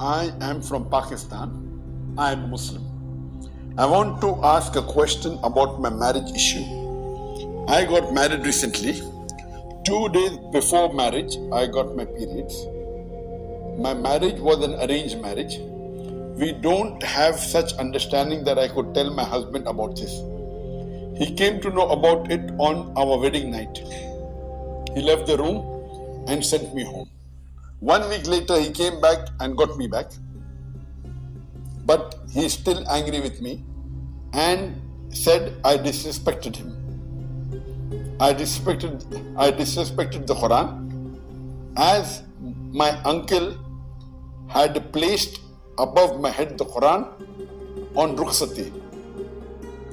I am from Pakistan. I am Muslim. I want to ask a question about my marriage issue. I got married recently. 2 days before marriage, I got my periods. My marriage was an arranged marriage. We don't have such understanding that I could tell my husband about this. He came to know about it on our wedding night. He left the room and sent me home. 1 week later, he came back and got me back. But he is still angry with me and said I disrespected him. I disrespected the Quran, as my uncle had placed above my head the Quran on rukhsati.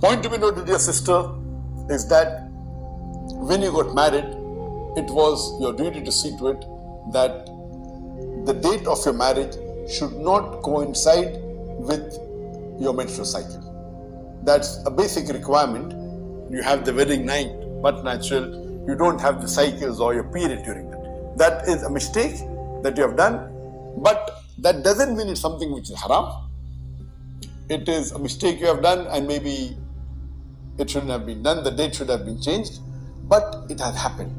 Point to be noted, dear sister, is that when you got married, it was your duty to see to it that the date of your marriage should not coincide with your menstrual cycle. That's a basic requirement. You have the wedding night, but natural, you don't have the cycles or your period during that. That is a mistake that you have done, but that doesn't mean it's something which is haram. It is a mistake you have done, and maybe it shouldn't have been done, the date should have been changed, but it has happened.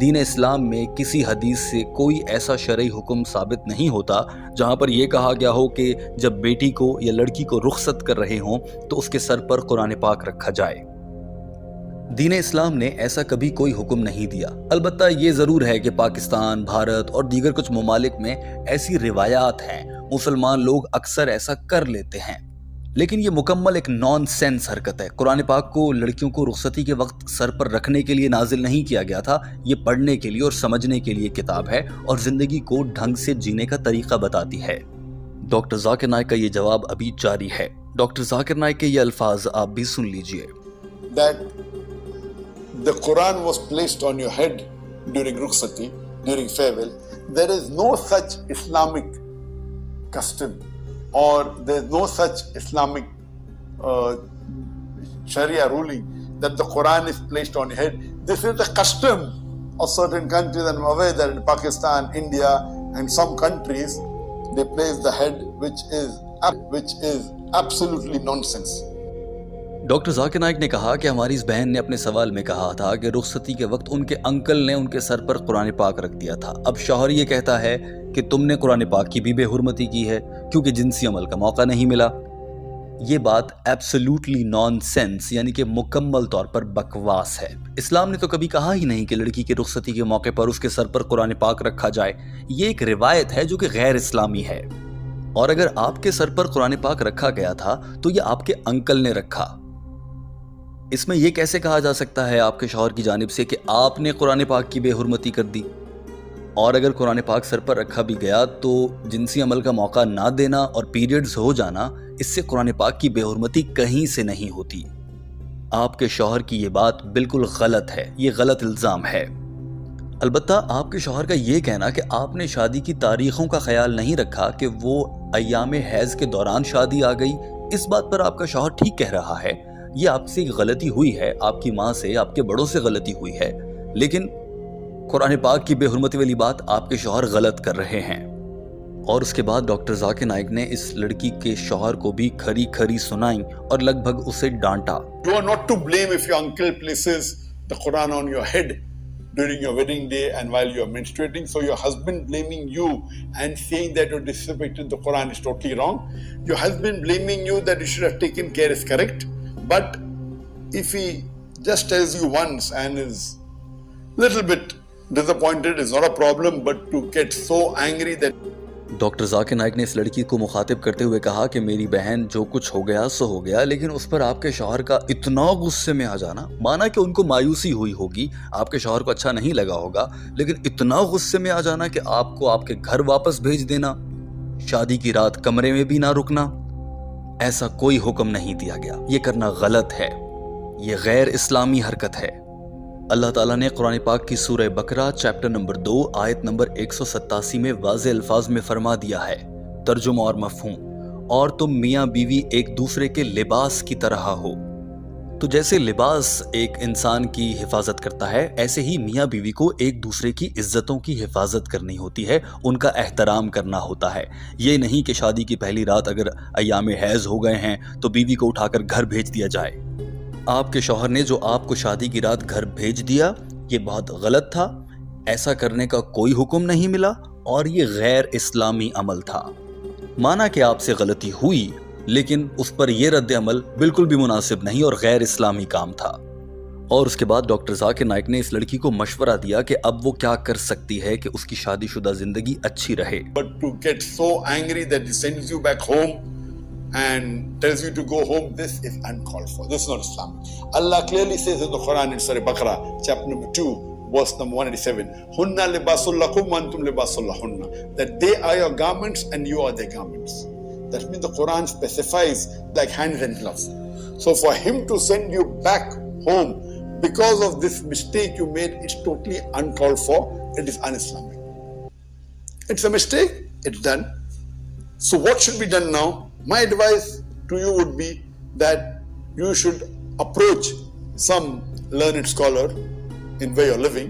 دین اسلام میں کسی حدیث سے کوئی ایسا شرعی حکم ثابت نہیں ہوتا جہاں پر یہ کہا گیا ہو کہ جب بیٹی کو یا لڑکی کو رخصت کر رہے ہوں تو اس کے سر پر قرآن پاک رکھا جائے۔ دین اسلام نے ایسا کبھی کوئی حکم نہیں دیا۔ البتہ یہ ضرور ہے کہ پاکستان، بھارت اور دیگر کچھ ممالک میں ایسی روایات ہیں، مسلمان لوگ اکثر ایسا کر لیتے ہیں، لیکن یہ مکمل ایک نان سینس حرکت ہے۔ قرآن پاک کو لڑکیوں کو رخصتی کے وقت سر پر رکھنے کے لیے نازل نہیں کیا گیا تھا، یہ پڑھنے کے لیے اور سمجھنے کے لیے کتاب ہے اور زندگی کو ڈھنگ سے جینے کا طریقہ بتاتی ہے۔ ڈاکٹر ذاکر نائک کا یہ جواب ابھی جاری ہے۔ ڈاکٹر ذاکر نائک کے یہ الفاظ آپ بھی سن لیجئے۔ That the Quran was placed on your head during rukhsati, during farewell. There is no such Islamic custom or there is no such Islamic Sharia ruling that the Quran is placed on your head. This is the custom of certain countries, and I'm aware that in Pakistan, India and some countries they place the head, which is absolutely nonsense. Doctor Zakir Naik نے کہا کہ ہماری اس بہن نے اپنے سوال میں کہا تھا کہ رخصتی کے وقت ان کے انکل نے ان کے سر پر قرآن پاک رکھ دیا تھا۔ اب شوہر یہ کہتا ہے کہ تم نے قرآن پاک کی بھی بے حرمتی کی ہے کیونکہ جنسی عمل کا موقع نہیں ملا۔ یہ بات ایبسلیوٹلی نان سینس یعنی کہ مکمل طور پر بکواس ہے۔ اسلام نے تو کبھی کہا ہی نہیں کہ لڑکی کی رخصتی کے موقع پر اس کے سر پر قرآن پاک رکھا جائے۔ یہ ایک روایت ہے جو کہ غیر اسلامی ہے، اور اگر آپ کے سر پر قرآن پاک رکھا گیا تھا تو یہ آپ کے انکل نے رکھا۔ اس میں یہ کیسے کہا جا سکتا ہے آپ کے شوہر کی جانب سے کہ آپ نے قرآن پاک کی بے حرمتی کر دی؟ اور اگر قرآن پاک سر پر رکھا بھی گیا تو جنسی عمل کا موقع نہ دینا اور پیریڈز ہو جانا، اس سے قرآن پاک کی بے حرمتی کہیں سے نہیں ہوتی۔ آپ کے شوہر کی یہ بات بالکل غلط ہے، یہ غلط الزام ہے۔ البتہ آپ کے شوہر کا یہ کہنا کہ آپ نے شادی کی تاریخوں کا خیال نہیں رکھا کہ وہ ایام حیض کے دوران شادی آ گئی، اس بات پر آپ کا شوہر ٹھیک کہہ رہا ہے۔ یہ آپ سے غلطی ہوئی ہے، آپ کی ماں سے، آپ کے بڑوں سے غلطی ہوئی ہے، لیکن قرآن پاک کی بے حرمتی والی بات آپ کے شوہر غلط کر رہے ہیں۔ اور اس کے بعد ڈاکٹر ذاکر نائک نے اس لڑکی کے شوہر کو بھی کھری کھری سنائیں اور لگ بھگ اسے ڈانٹا۔ You are not to blame if your uncle places the Quran on your head during your wedding day and while you are menstruating. So your husband blaming you and saying that you disrespected the Quran is totally wrong. Your husband blaming you that you should have taken care is correct. But if he just tells you once and is little bit disappointed, is not a problem, but to get so angry that doctor Zakir Naik نے اس لڑکی کو مخاطب کرتے ہوئے کہا کہ میری بہن جو کچھ ہو گیا سو ہو گیا، لیکن اس پر آپ کے شوہر کا اتنا غصے میں آ جانا، مانا کہ ان کو مایوسی ہوئی ہوگی، آپ کے شوہر کو اچھا نہیں لگا ہوگا، لیکن اتنا غصے میں آ جانا کہ آپ کو آپ کے گھر واپس بھیج دینا، شادی کی رات کمرے میں بھی نہ رکنا، ایسا کوئی حکم نہیں دیا گیا۔ یہ کرنا غلط ہے، یہ غیر اسلامی حرکت ہے۔ اللہ تعالیٰ نے قرآن پاک کی سورہ بقرہ چیپٹر نمبر 2 آیت نمبر 187 میں واضح الفاظ میں فرما دیا ہے، ترجمہ اور مفہوم، اور تم میاں بیوی ایک دوسرے کے لباس کی طرح ہو۔ تو جیسے لباس ایک انسان کی حفاظت کرتا ہے، ایسے ہی میاں بیوی کو ایک دوسرے کی عزتوں کی حفاظت کرنی ہوتی ہے، ان کا احترام کرنا ہوتا ہے۔ یہ نہیں کہ شادی کی پہلی رات اگر ایام حیض ہو گئے ہیں تو بیوی کو اٹھا کر گھر بھیج دیا جائے۔ آپ کے شوہر نے جو آپ کو شادی کی رات گھر بھیج دیا، یہ بہت غلط تھا، ایسا کرنے کا کوئی حکم نہیں ملا اور یہ غیر اسلامی عمل تھا۔ مانا کہ آپ سے غلطی ہوئی، لیکن اس پر یہ رد عمل بالکل بھی مناسب نہیں اور غیر اسلامی کام تھا۔ اور اس کے بعد ڈاکٹر ذاکر نائک نے اس لڑکی کو مشورہ دیا کہ اب وہ کیا کر سکتی ہے کہ اس کی شادی شدہ زندگی اچھی رہے۔ but to get so angry that he sends you back home and tells you to go home, this is uncalled for. This is not Islam. Allah clearly says in the Quran in Surah Baqarah, chapter number 2, verse number 187, Hunna libasul lakum wa antum libasul lahunna. That they are your garments and you are their garments. That means the Quran specifies like hands and gloves. So for him to send you back home because of this mistake you made, it's totally uncalled for. It is un-Islamic. It's a mistake. It's done. So what should be done now? My advice to you would be that you should approach some learned scholar in where you're living.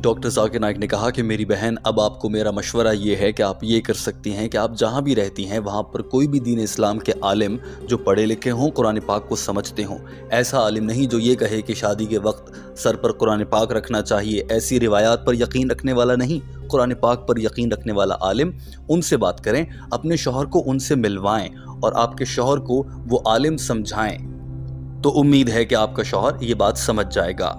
Doctor Zakir Naik نے کہا کہ میری بہن، اب آپ کو میرا مشورہ یہ ہے کہ آپ یہ کر سکتی ہیں کہ آپ جہاں بھی رہتی ہیں وہاں پر کوئی بھی دین اسلام کے عالم جو پڑھے لکھے ہوں، قرآن پاک کو سمجھتے ہوں، ایسا عالم نہیں جو یہ کہے کہ شادی کے وقت سر پر قرآن پاک رکھنا چاہیے، ایسی روایات پر یقین رکھنے والا نہیں، قرآن پاک پر یقین رکھنے والا عالم، ان سے بات کریں، اپنے شوہر کو ان سے ملوائیں اور آپ کے شوہر کو وہ عالم سمجھائیں، تو امید ہے کہ آپ کا شوہر یہ بات سمجھ جائے گا۔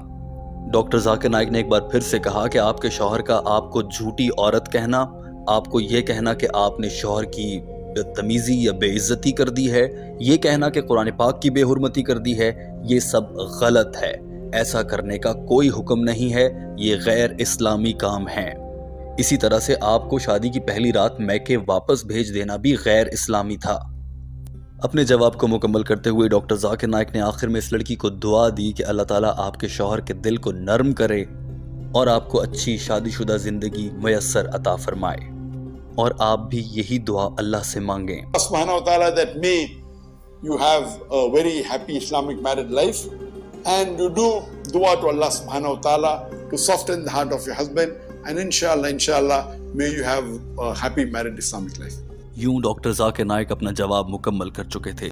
ڈاکٹر ذاکر نائک نے ایک بار پھر سے کہا کہ آپ کے شوہر کا آپ کو جھوٹی عورت کہنا، آپ کو یہ کہنا کہ آپ نے شوہر کی بدتمیزی یا بے عزتی کر دی ہے، یہ کہنا کہ قرآن پاک کی بے حرمتی کر دی ہے، یہ سب غلط ہے، ایسا کرنے کا کوئی حکم نہیں ہے، یہ غیر اسلامی کام ہے۔ اسی طرح سے آپ کو شادی کی پہلی رات میکے واپس بھیج دینا بھی غیر اسلامی تھا۔ اپنے جواب کو مکمل کرتے ہوئے ڈاکٹر ذاکر نائک نے آخر میں اس لڑکی کو دعا دی کہ اللہ تعالیٰ آپ کے شوہر کے دل کو نرم کرے اور آپ کو اچھی شادی شدہ زندگی میسر عطا فرمائے، اور آپ بھی یہی دعا اللہ سے مانگیں۔ Allah subhanahu wa ta'ala that may you have a very happy Islamic married life, and you do dua to Allah subhanahu wa ta'ala to soften the heart of your husband, and inshallah may you have a happy married Islamic life. یوں doctor Zakir Naik اپنا جواب مکمل کر چکے تھے۔